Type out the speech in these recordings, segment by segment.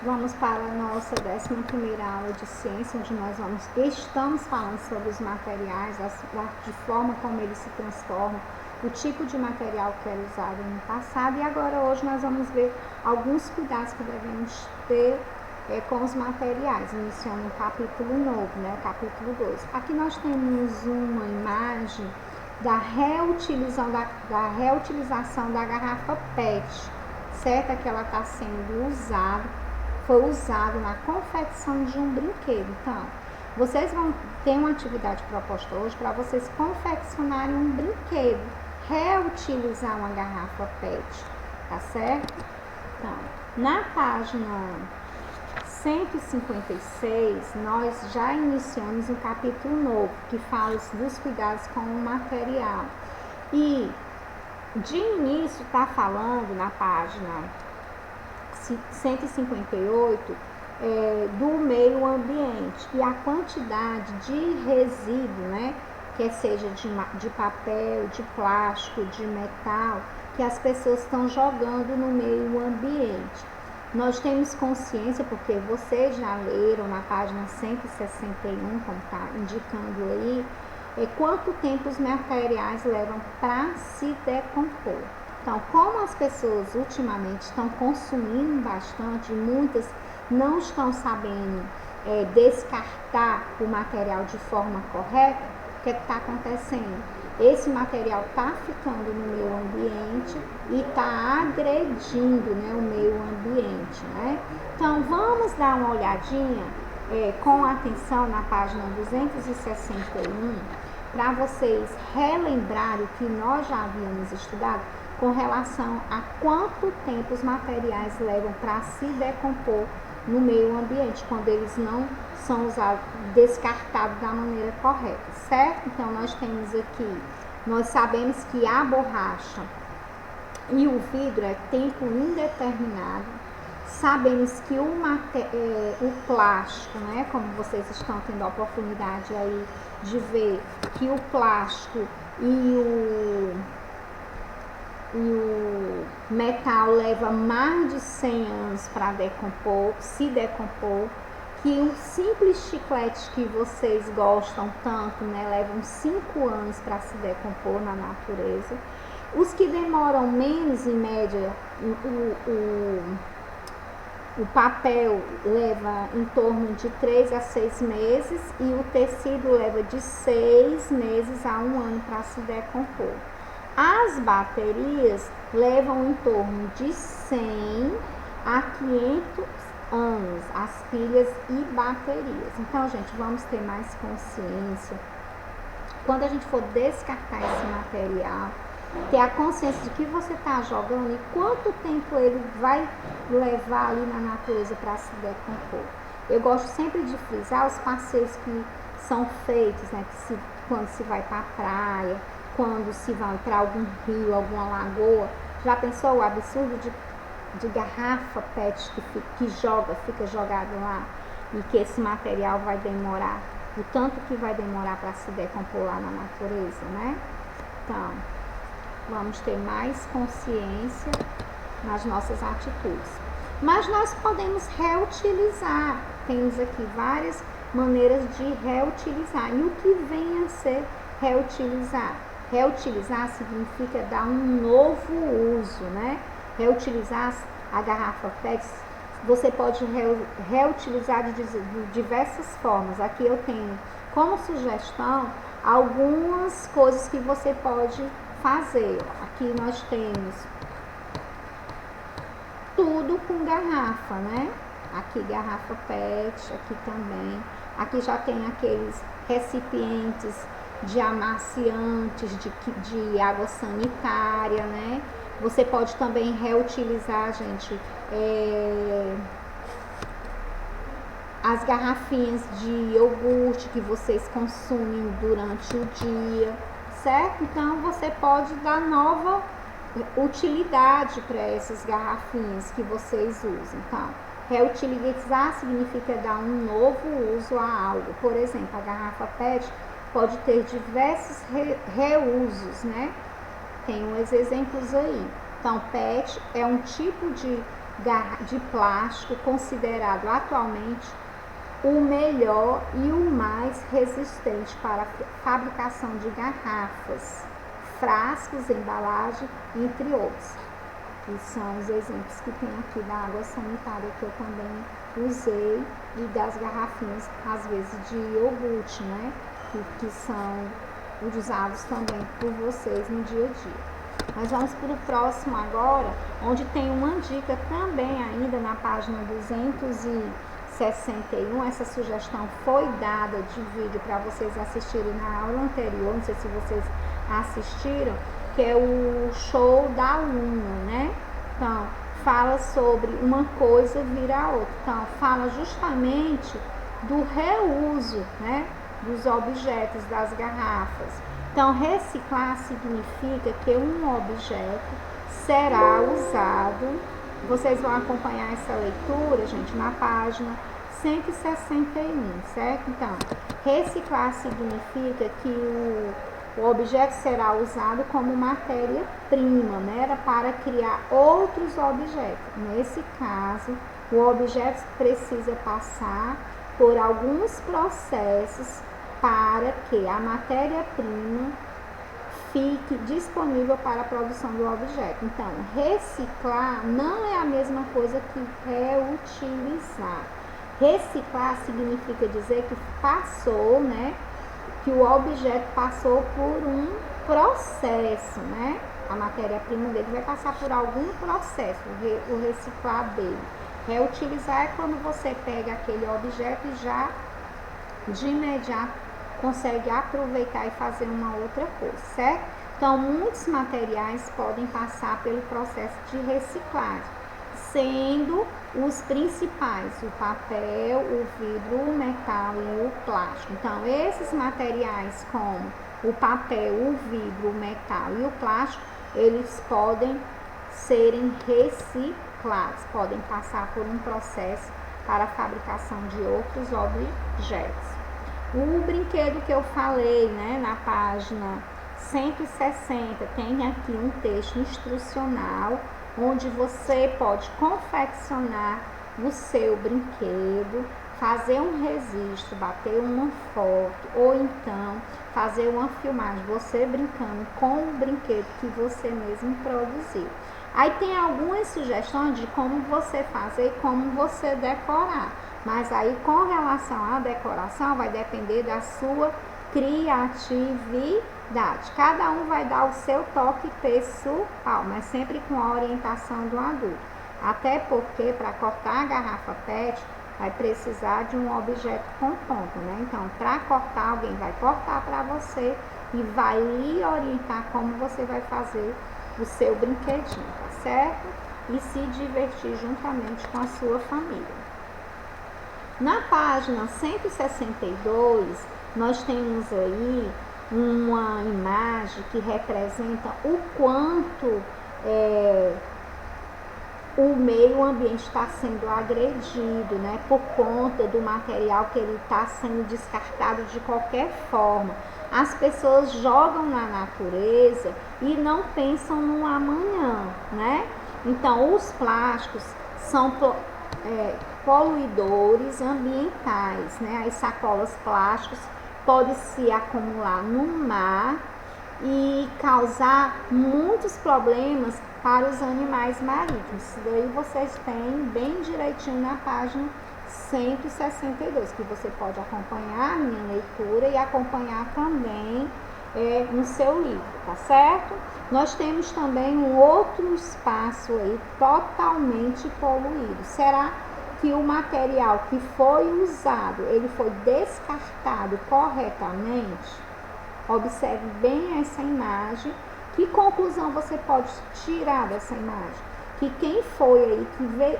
Vamos para a nossa 11ª aula de ciência, onde nós estamos falando sobre os materiais, de forma como eles se transformam, o tipo de material que era usado no passado, e agora hoje nós vamos ver alguns cuidados que devemos ter com os materiais, iniciando um capítulo novo, né, capítulo 2. Aqui nós temos uma imagem da reutilização da garrafa PET, certo? Que ela está sendo usada, foi usado na confecção de um brinquedo. Então, vocês vão ter uma atividade proposta hoje para vocês confeccionarem um brinquedo, reutilizar uma garrafa PET, tá certo? Então, na página 156, nós já iniciamos um capítulo novo, que fala dos cuidados com o material. E, de início, está falando na página 158 do meio ambiente e a quantidade de resíduo, né, que seja de papel, de plástico, de metal, que as pessoas estão jogando no meio ambiente. Nós temos consciência, porque vocês já leram na página 161, como está indicando aí, quanto tempo os materiais levam para se decompor. Então, como as pessoas ultimamente estão consumindo bastante, muitas não estão sabendo descartar o material de forma correta, o que está acontecendo? Esse material está ficando no meio ambiente e está agredindo, né, o meio ambiente, né? Então, vamos dar uma olhadinha com atenção na página 261 para vocês relembrarem o que nós já havíamos estudado com relação a quanto tempo os materiais levam para se decompor no meio ambiente, quando eles não são usados, descartados da maneira correta, certo? Então, nós temos aqui, nós sabemos que a borracha e o vidro é tempo indeterminado, sabemos que o plástico, né, como vocês estão tendo a oportunidade aí de ver, que o plástico e o metal leva mais de 100 anos para se decompor, que um simples chiclete que vocês gostam tanto, né, levam 5 anos para se decompor na natureza. Os que demoram menos, em média, o papel leva em torno de 3 a 6 meses e o tecido leva de 6 meses a 1 ano para se decompor. As baterias levam em torno de 100 a 500 anos, as pilhas e baterias. Então, gente, vamos ter mais consciência. Quando a gente for descartar esse material, ter a consciência de que você está jogando e quanto tempo ele vai levar ali na natureza para se decompor. Eu gosto sempre de frisar os passeios que são feitos, né, quando se vai para a praia, quando se vai para algum rio, alguma lagoa. Já pensou o absurdo de garrafa PET que fica jogado lá, e que esse material vai demorar, o tanto que vai demorar para se decompor lá na natureza, né? Então, vamos ter mais consciência nas nossas atitudes. Mas nós podemos reutilizar, temos aqui várias maneiras de reutilizar. E o que vem a ser reutilizar? Reutilizar significa dar um novo uso, né? Reutilizar a garrafa PET, você pode reutilizar de diversas formas. Aqui eu tenho como sugestão algumas coisas que você pode fazer. Aqui nós temos tudo com garrafa, né? Aqui garrafa PET, aqui também. Aqui já tem aqueles recipientes de amaciantes, de água sanitária, né? Você pode também reutilizar, gente, as garrafinhas de iogurte que vocês consumem durante o dia, certo? Então, você pode dar nova utilidade para essas garrafinhas que vocês usam. Então, reutilizar significa dar um novo uso a algo. Por exemplo, a garrafa PET pode ter diversos reusos, né? Tem uns exemplos aí. Então, PET é um tipo de de plástico considerado atualmente o melhor e o mais resistente para a fabricação de garrafas, frascos, embalagem, entre outros. Que são os exemplos que tem aqui da água sanitária que eu também usei e das garrafinhas, às vezes, de iogurte, né? Que são usados também por vocês no dia a dia. Nós vamos para o próximo agora, onde tem uma dica também ainda na página 261. Essa sugestão foi dada de vídeo para vocês assistirem na aula anterior, não sei se vocês assistiram, que é o show da aluna, né? Então, fala sobre uma coisa vira a outra. Então, fala justamente do reuso, né? Dos objetos, das garrafas. Então, reciclar significa que um objeto será usado. Vocês vão acompanhar essa leitura, gente, na página 161, certo? Então, reciclar significa que o objeto será usado como matéria-prima, né? Era para criar outros objetos. Nesse caso, o objeto precisa passar por alguns processos para que a matéria-prima fique disponível para a produção do objeto. Então, reciclar não é a mesma coisa que reutilizar. Reciclar significa dizer que passou, né? Que o objeto passou por um processo, né? A matéria-prima dele vai passar por algum processo, o reciclar dele. Reutilizar é quando você pega aquele objeto e já de imediato consegue aproveitar e fazer uma outra coisa, certo? Então, muitos materiais podem passar pelo processo de reciclagem, sendo os principais o papel, o vidro, o metal e o plástico. Então, esses materiais como o papel, o vidro, o metal e o plástico, eles podem serem reciclados, podem passar por um processo para a fabricação de outros objetos. O brinquedo que eu falei, né, na página 160, tem aqui um texto instrucional onde você pode confeccionar o seu brinquedo, fazer um registro, bater uma foto ou então fazer uma filmagem, você brincando com o brinquedo que você mesmo produziu. Aí tem algumas sugestões de como você fazer e como você decorar. Mas aí, com relação à decoração, vai depender da sua criatividade. Cada um vai dar o seu toque pessoal, mas sempre com a orientação do adulto. Até porque, para cortar a garrafa PET, vai precisar de um objeto com ponta, né? Então, para cortar, alguém vai cortar para você e vai lhe orientar como você vai fazer o seu brinquedinho, tá certo? E se divertir juntamente com a sua família. Na página 162, nós temos aí uma imagem que representa o quanto o meio ambiente está sendo agredido, né, por conta do material que ele está sendo descartado de qualquer forma. As pessoas jogam na natureza e não pensam no amanhã, né? Então, os plásticos são poluidores ambientais, né? As sacolas plásticas podem se acumular no mar e causar muitos problemas para os animais marítimos. Isso daí vocês têm bem direitinho na página 162, que você pode acompanhar a minha leitura e acompanhar também no seu livro, tá certo? Nós temos também um outro espaço aí totalmente poluído. Será que o material que foi usado, ele foi descartado corretamente? Observe bem essa imagem. Que conclusão você pode tirar dessa imagem? Que quem foi aí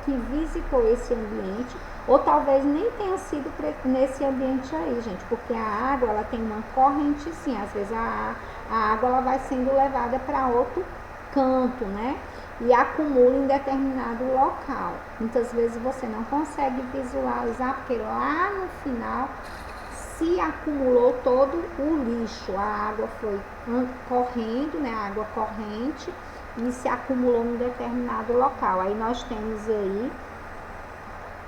que visitou esse ambiente, ou talvez nem tenha sido nesse ambiente aí, gente, porque a água, ela tem uma corrente sim, às vezes a água ela vai sendo levada para outro canto, né? E acumula em determinado local. Muitas vezes você não consegue visualizar, porque lá no final se acumulou todo o lixo. A água foi correndo, né? A água corrente e se acumulou em determinado local. Aí nós temos aí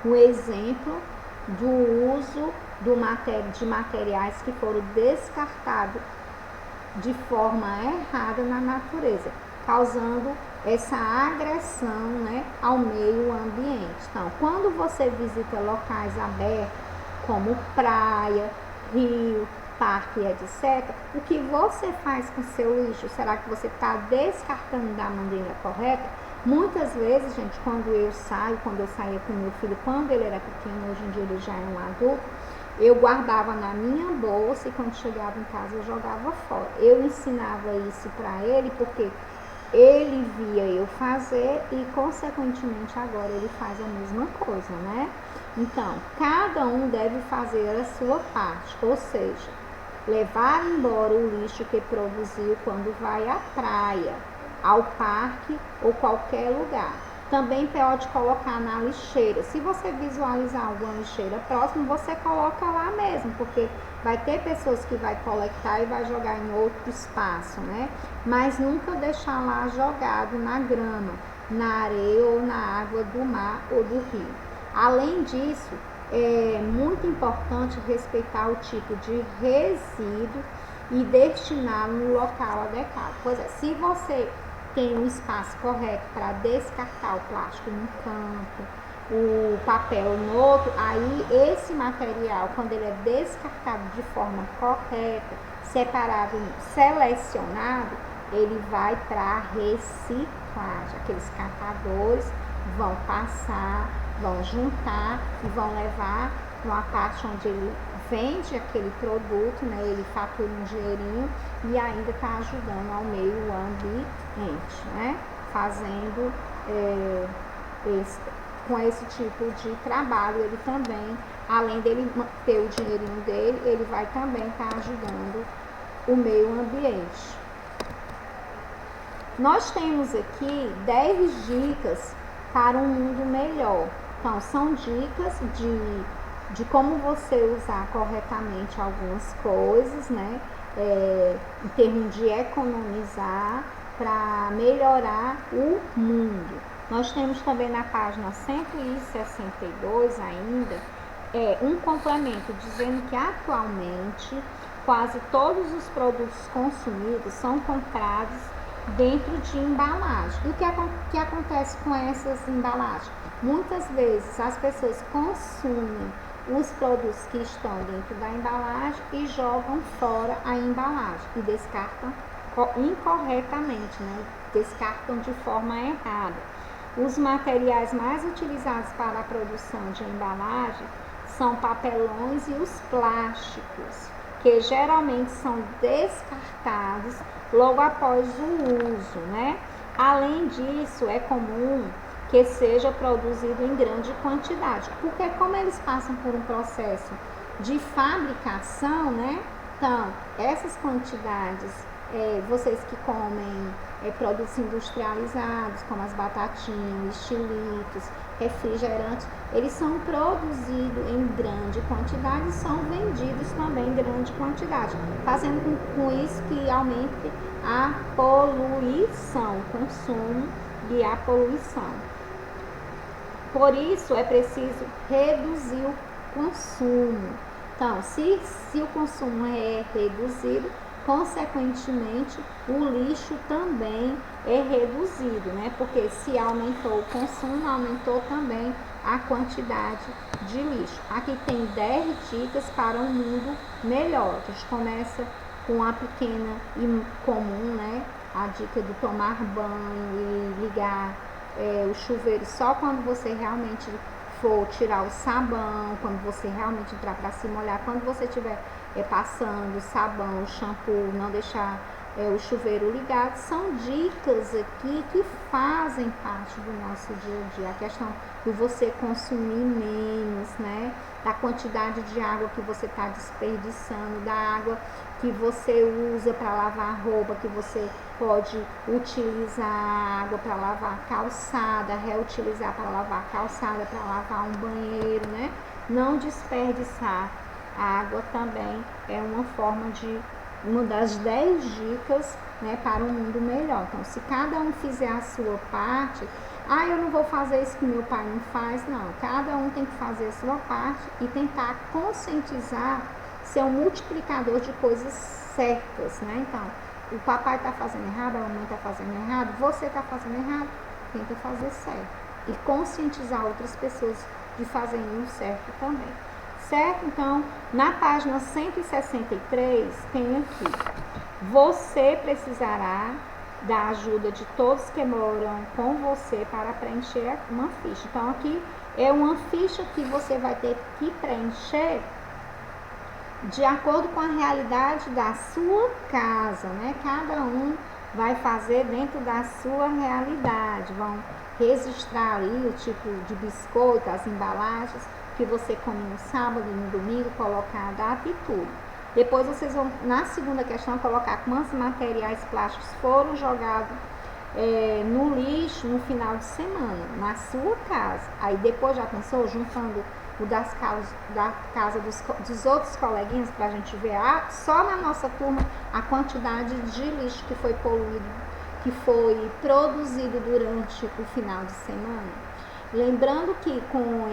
o exemplo do uso de materiais que foram descartados de forma errada na natureza, causando essa agressão, né, ao meio ambiente. Então, quando você visita locais abertos, como praia, rio, parque, etc., o que você faz com seu lixo? Será que você está descartando da maneira correta? Muitas vezes, gente, quando eu saía com meu filho, quando ele era pequeno, hoje em dia ele já é um adulto, eu guardava na minha bolsa e quando chegava em casa eu jogava fora. Eu ensinava isso para ele porque ele via eu fazer e, consequentemente, agora ele faz a mesma coisa, né? Então, cada um deve fazer a sua parte, ou seja, levar embora o lixo que produziu quando vai à praia, ao parque ou qualquer lugar. Também pode colocar na lixeira. Se você visualizar alguma lixeira próxima, você coloca lá mesmo, porque vai ter pessoas que vai coletar e vai jogar em outro espaço, né? Mas nunca deixar lá jogado na grama, na areia ou na água do mar ou do rio. Além disso, é muito importante respeitar o tipo de resíduo e destiná-lo no local adequado. Pois é, se você tem um espaço correto para descartar o plástico num canto, o papel no outro, aí esse material, quando ele é descartado de forma correta, separado, selecionado, ele vai para a reciclagem. Aqueles catadores vão passar, vão juntar e vão levar uma parte onde ele vende aquele produto, né? Ele fatura um dinheirinho e ainda está ajudando ao meio ambiente, né? Fazendo com esse tipo de trabalho, ele também, além dele ter o dinheirinho dele, ele vai também estar ajudando o meio ambiente. Nós temos aqui 10 dicas para um mundo melhor. Então, são dicas de como você usar corretamente algumas coisas, né? Em termos de economizar para melhorar o mundo. Nós temos também na página 162 ainda um complemento dizendo que atualmente quase todos os produtos consumidos são comprados dentro de embalagem. E o que acontece com essas embalagens? Muitas vezes as pessoas consumem os produtos que estão dentro da embalagem e jogam fora a embalagem e descartam incorretamente, né? Descartam de forma errada. Os materiais mais utilizados para a produção de embalagem são papelões e os plásticos, que geralmente são descartados logo após o uso, né? Além disso, é comum que seja produzido em grande quantidade, porque como eles passam por um processo de fabricação, né? Então, essas quantidades, vocês que comem produtos industrializados, como as batatinhas, estilitos, refrigerantes, eles são produzidos em grande quantidade e são vendidos também em grande quantidade, fazendo com isso que aumente a poluição, o consumo e a poluição. Por isso, é preciso reduzir o consumo. Então, se o consumo é reduzido, consequentemente, o lixo também é reduzido, né? Porque se aumentou o consumo, aumentou também a quantidade de lixo. Aqui tem 10 dicas para um mundo melhor. A gente começa com a pequena e comum, né? A dica de tomar banho e ligar o chuveiro só quando você realmente for tirar o sabão, quando você realmente entrar para se molhar, quando você estiver passando sabão, o shampoo, não deixar o chuveiro ligado. São dicas aqui que fazem parte do nosso dia a dia. A questão de você consumir menos, né? Da quantidade de água que você está desperdiçando, da água que você usa para lavar roupa, que você pode utilizar a água para lavar calçada, reutilizar para lavar calçada, para lavar um banheiro, né? Não desperdiçar. A água também é uma das 10 dicas né, para um mundo melhor. Então, se cada um fizer a sua parte, eu não vou fazer isso que meu pai não faz, não. Cada um tem que fazer a sua parte e tentar conscientizar, ser um multiplicador de coisas certas, né? Então, o papai está fazendo errado, a mamãe está fazendo errado, você está fazendo errado, tenta fazer certo. E conscientizar outras pessoas de fazerem o certo também. Certo? Então, na página 163, tem aqui: você precisará da ajuda de todos que moram com você para preencher uma ficha. Então, aqui é uma ficha que você vai ter que preencher de acordo com a realidade da sua casa, né? Cada um vai fazer dentro da sua realidade. Vão registrar ali o tipo de biscoito, as embalagens que você come no sábado e no domingo, colocar a data e tudo. Depois vocês vão, na segunda questão, colocar quantos materiais plásticos foram jogados no lixo no final de semana, na sua casa. Aí depois, já pensou, juntando o da casa dos outros coleguinhas, para a gente ver só na nossa turma a quantidade de lixo que foi poluído, que foi produzido durante o final de semana. Lembrando que com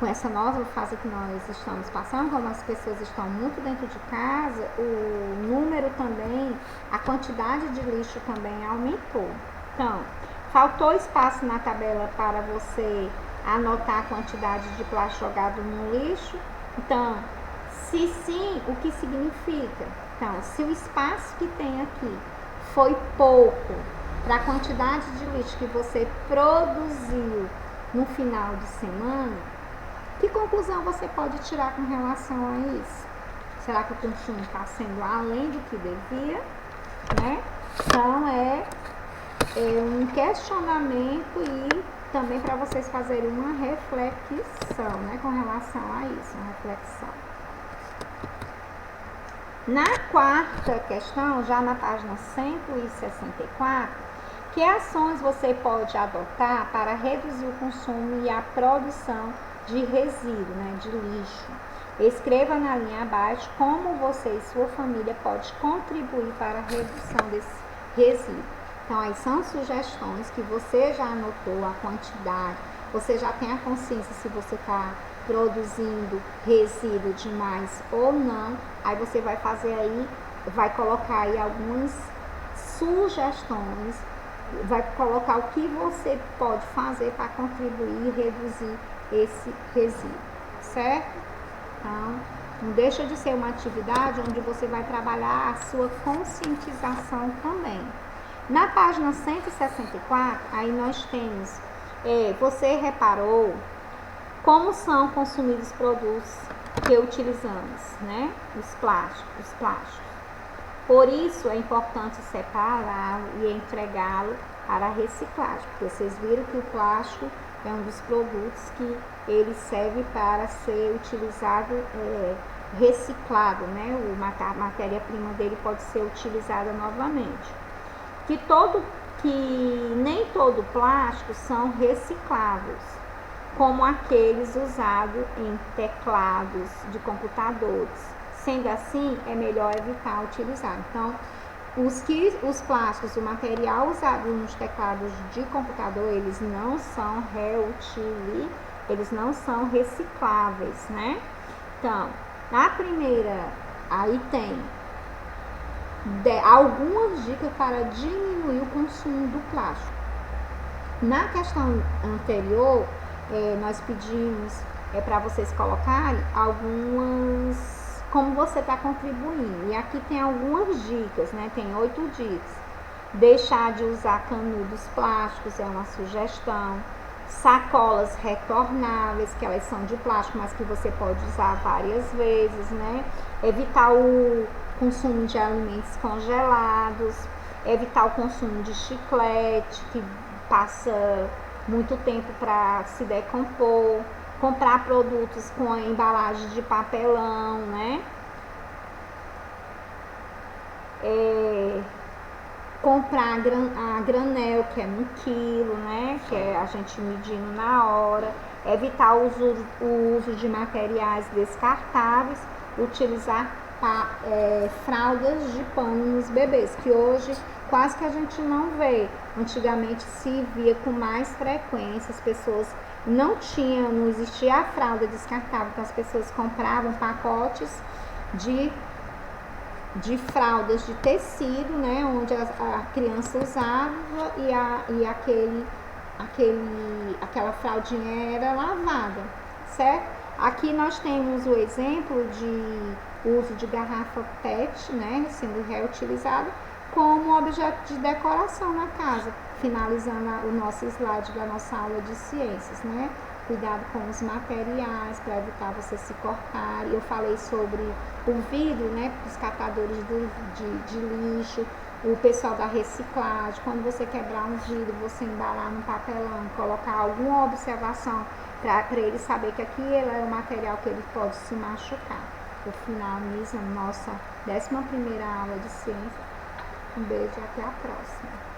essa nova fase que nós estamos passando, como as pessoas estão muito dentro de casa, o número também, a quantidade de lixo também aumentou. Então, faltou espaço na tabela para você anotar a quantidade de plástico jogado no lixo? Então, se sim, o que significa? Então, se o espaço que tem aqui foi pouco para a quantidade de lixo que você produziu no final de semana, que conclusão você pode tirar com relação a isso? Será que o consumo está sendo além do que devia? Né? Então, é um questionamento e também para vocês fazerem uma reflexão, né, com relação a isso, uma reflexão. Na quarta questão, já na página 164, que ações você pode adotar para reduzir o consumo e a produção de resíduo, né, de lixo? Escreva na linha abaixo como você e sua família pode contribuir para a redução desse resíduo. Então, aí são sugestões que você já anotou a quantidade, você já tem a consciência se você está produzindo resíduo demais ou não. Aí você vai fazer aí, vai colocar aí algumas sugestões, vai colocar o que você pode fazer para contribuir e reduzir esse resíduo, certo? Então, não deixa de ser uma atividade onde você vai trabalhar a sua conscientização também. Na página 164, aí nós temos, você reparou como são consumidos os produtos que utilizamos, né? Os plásticos. Por isso é importante separá-lo e entregá-lo para a reciclagem, porque vocês viram que o plástico é um dos produtos que ele serve para ser utilizado, reciclado, né? A matéria-prima dele pode ser utilizada novamente. Que nem todo plástico são recicláveis, como aqueles usados em teclados de computadores. Sendo assim, é melhor evitar utilizar. Então, os plásticos, o material usado nos teclados de computador, eles não são eles não são recicláveis, né? Então, na primeira, aí tem algumas dicas para diminuir o consumo do plástico. Na questão anterior, nós pedimos para vocês colocarem algumas, como você está contribuindo. E aqui tem algumas dicas, né? Tem 8 dicas. Deixar de usar canudos plásticos é uma sugestão. Sacolas retornáveis, que elas são de plástico, mas que você pode usar várias vezes, né? Evitar o consumo de alimentos congelados, evitar o consumo de chiclete, que passa muito tempo para se decompor, comprar produtos com embalagem de papelão, né? Comprar a granel, que é 1 quilo, né? Que é a gente medindo na hora. Evitar o uso de materiais descartáveis, utilizar fraldas de pano nos bebês, que hoje quase que a gente não vê. Antigamente se via com mais frequência, as pessoas não existia a fralda descartável, então as pessoas compravam pacotes de fraldas de tecido, né, onde a criança usava e aquela fraldinha era lavada, certo? Aqui nós temos o exemplo de uso de garrafa PET, né, sendo reutilizada como objeto de decoração na casa, finalizando o nosso slide da nossa aula de ciências, né? Cuidado com os materiais para evitar você se cortar. Eu falei sobre o vidro, né? Os catadores de lixo, o pessoal da reciclagem. Quando você quebrar um vidro, você embalar no papelão, colocar alguma observação para ele saber que aquilo é o material que ele pode se machucar. Eu finalizo a nossa 11ª aula de ciência. Um beijo e até a próxima.